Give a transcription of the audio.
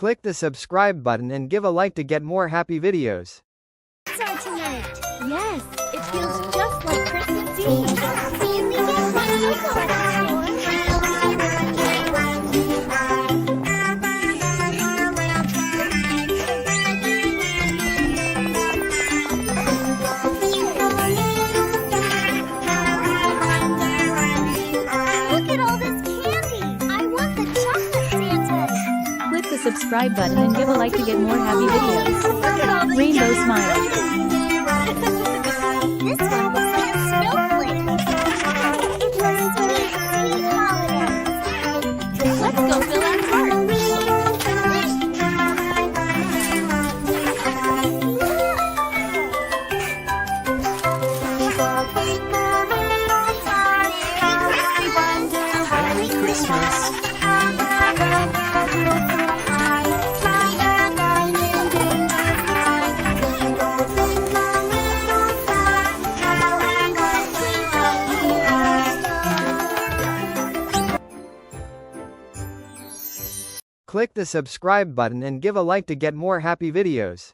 Click the subscribe button and give a like to get more happy videos. Start tonight. Yes, it feels just like Christmas Eve. See, we get one chocolate. Look at all this candy. I want the chocolate Santa. Click the subscribe button and give a like to get more happy videos. Look at all the Rainbow candy. smile. This one looks like a snowflake. It's a sweet, sweet holiday. Let's go fill our hearts. Merry Christmas. Click the subscribe button and give a like to get more happy videos.